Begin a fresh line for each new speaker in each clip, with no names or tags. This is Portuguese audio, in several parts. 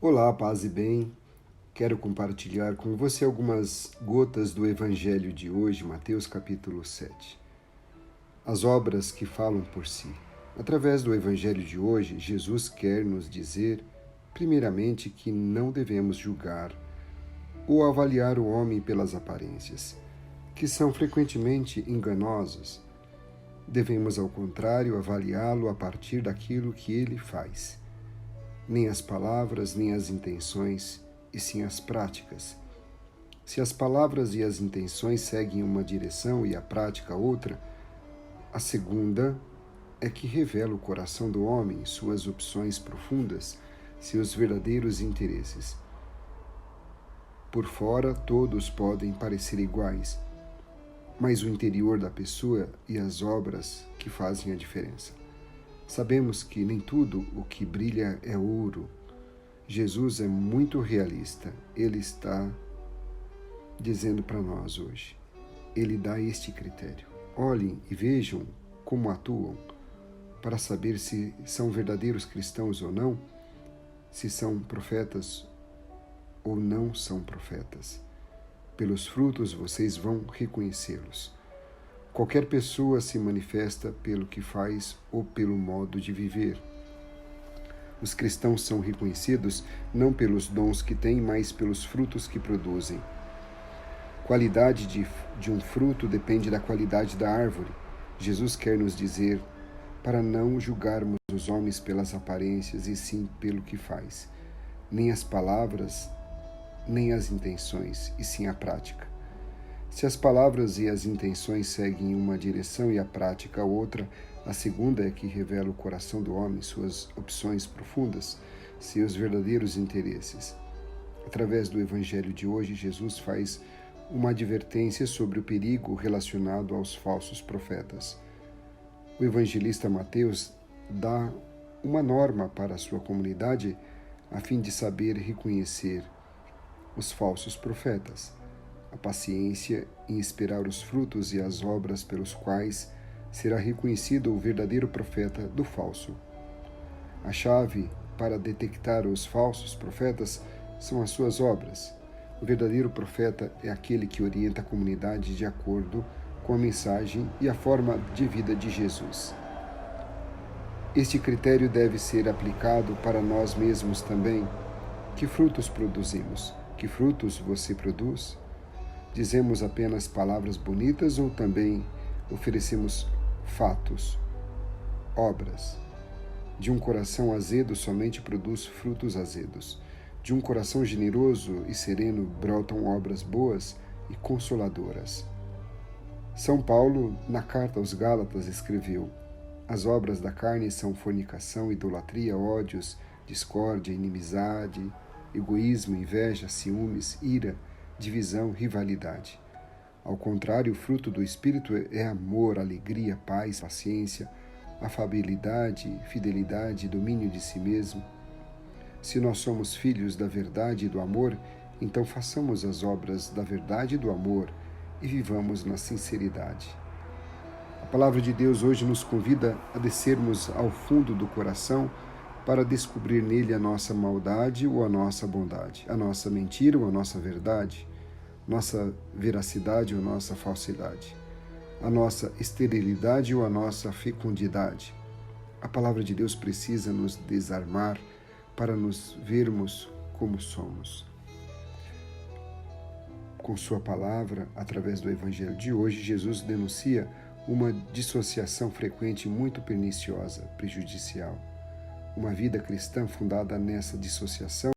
Olá, paz e bem. Quero compartilhar com você algumas gotas do Evangelho de hoje, Mateus capítulo 7. As obras que falam por si. Através do Evangelho de hoje, Jesus quer nos dizer, primeiramente, que não devemos julgar ou avaliar o homem pelas aparências, que são frequentemente enganosas. Devemos, ao contrário, avaliá-lo a partir daquilo que ele faz. Nem as palavras, nem as intenções, e sim as práticas. Se as palavras e as intenções seguem uma direção e a prática outra, a segunda é que revela o coração do homem, suas opções profundas, seus verdadeiros interesses. Por fora, todos podem parecer iguais, mas o interior da pessoa e as obras que fazem a diferença. Sabemos que nem tudo o que brilha é ouro. Jesus é muito realista. Ele está dizendo para nós hoje. Ele dá este critério. Olhem e vejam como atuam para saber se são verdadeiros cristãos ou não, se são profetas ou não são profetas. Pelos frutos vocês vão reconhecê-los. Qualquer pessoa se manifesta pelo que faz ou pelo modo de viver. Os cristãos são reconhecidos não pelos dons que têm, mas pelos frutos que produzem. Qualidade de um fruto depende da qualidade da árvore. Jesus quer nos dizer para não julgarmos os homens pelas aparências e sim pelo que faz. Nem as palavras, nem as intenções, e sim a prática. Se as palavras e as intenções seguem uma direção e a prática outra, a segunda é que revela o coração do homem, suas opções profundas, seus verdadeiros interesses. Através do Evangelho de hoje, Jesus faz uma advertência sobre o perigo relacionado aos falsos profetas. O evangelista Mateus dá uma norma para a sua comunidade a fim de saber reconhecer os falsos profetas. A paciência em esperar os frutos e as obras pelos quais será reconhecido o verdadeiro profeta do falso. A chave para detectar os falsos profetas são as suas obras. O verdadeiro profeta é aquele que orienta a comunidade de acordo com a mensagem e a forma de vida de Jesus. Este critério deve ser aplicado para nós mesmos também. Que frutos produzimos? Que frutos você produz? Dizemos apenas palavras bonitas ou também oferecemos fatos, obras? De um coração azedo somente produz frutos azedos. De um coração generoso e sereno brotam obras boas e consoladoras. São Paulo, na carta aos Gálatas, escreveu: as obras da carne são fornicação, idolatria, ódios, discórdia, inimizade, egoísmo, inveja, ciúmes, ira, divisão, rivalidade. Ao contrário, o fruto do Espírito é amor, alegria, paz, paciência, afabilidade, fidelidade, domínio de si mesmo. Se nós somos filhos da verdade e do amor, então façamos as obras da verdade e do amor e vivamos na sinceridade. A palavra de Deus hoje nos convida a descermos ao fundo do coração para descobrir nele a nossa maldade ou a nossa bondade, a nossa mentira ou a nossa verdade, nossa veracidade ou nossa falsidade, a nossa esterilidade ou a nossa fecundidade. A palavra de Deus precisa nos desarmar para nos vermos como somos. Com sua palavra, através do Evangelho de hoje, Jesus denuncia uma dissociação frequente e muito perniciosa, prejudicial. Uma vida cristã fundada nessa dissociação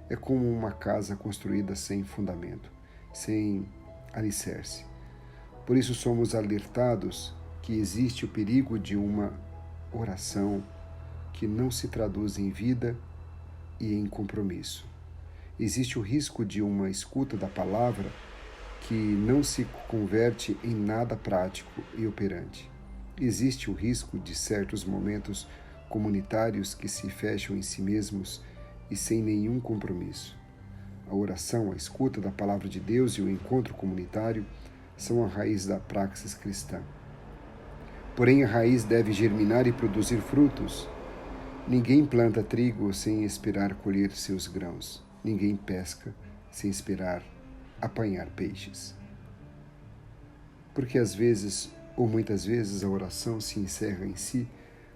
é como uma casa construída sem fundamento, sem alicerce. Por isso somos alertados que existe o perigo de uma oração que não se traduz em vida e em compromisso. Existe o risco de uma escuta da palavra que não se converte em nada prático e operante. Existe o risco de certos momentos comunitários que se fecham em si mesmos e sem nenhum compromisso. A oração, a escuta da palavra de Deus e o encontro comunitário são a raiz da praxis cristã. Porém, a raiz deve germinar e produzir frutos. Ninguém planta trigo sem esperar colher seus grãos. Ninguém pesca sem esperar apanhar peixes. Porque às vezes, ou muitas vezes, a oração se encerra em si,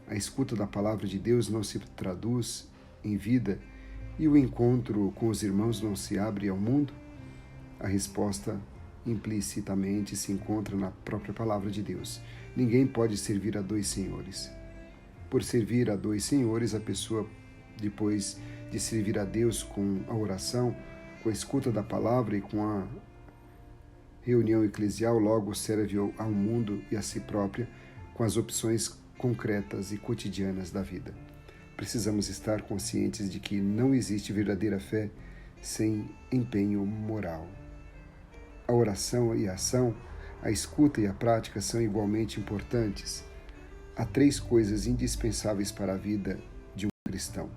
a escuta da palavra de Deus não se traduz em vida e o encontro com os irmãos não se abre ao mundo? A resposta implicitamente se encontra na própria palavra de Deus. Ninguém pode servir a dois senhores. Por servir a dois senhores, a pessoa, depois de servir a Deus com a oração, com a escuta da palavra e com a reunião eclesial, logo serve ao mundo e a si própria com as opções concretas e cotidianas da vida. Precisamos estar conscientes de que não existe verdadeira fé sem empenho moral. A oração e a ação, a escuta e a prática são igualmente importantes. Há 3 coisas indispensáveis para a vida de um cristão.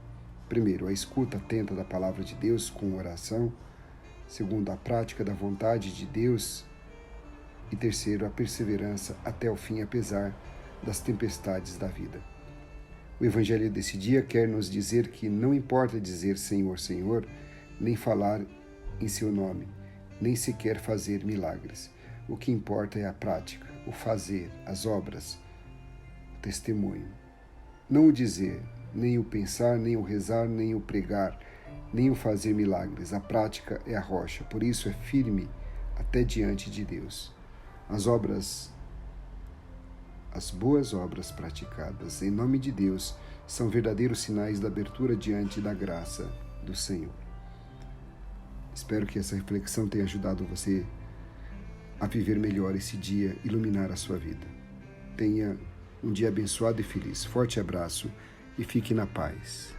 Primeiro, a escuta atenta da palavra de Deus com oração. Segundo, a prática da vontade de Deus. E terceiro, a perseverança até o fim, apesar das tempestades da vida. O Evangelho desse dia quer nos dizer que não importa dizer Senhor, Senhor, nem falar em seu nome, nem sequer fazer milagres. O que importa é a prática, o fazer, as obras, o testemunho. Não o dizer, nem o pensar, nem o rezar, nem o pregar, nem o fazer milagres. A prática é a rocha, por isso é firme até diante de Deus. As boas obras praticadas em nome de Deus são verdadeiros sinais da abertura diante da graça do Senhor. Espero que essa reflexão tenha ajudado você a viver melhor esse dia, iluminar a sua vida. Tenha um dia abençoado e feliz. Forte abraço e fique na paz.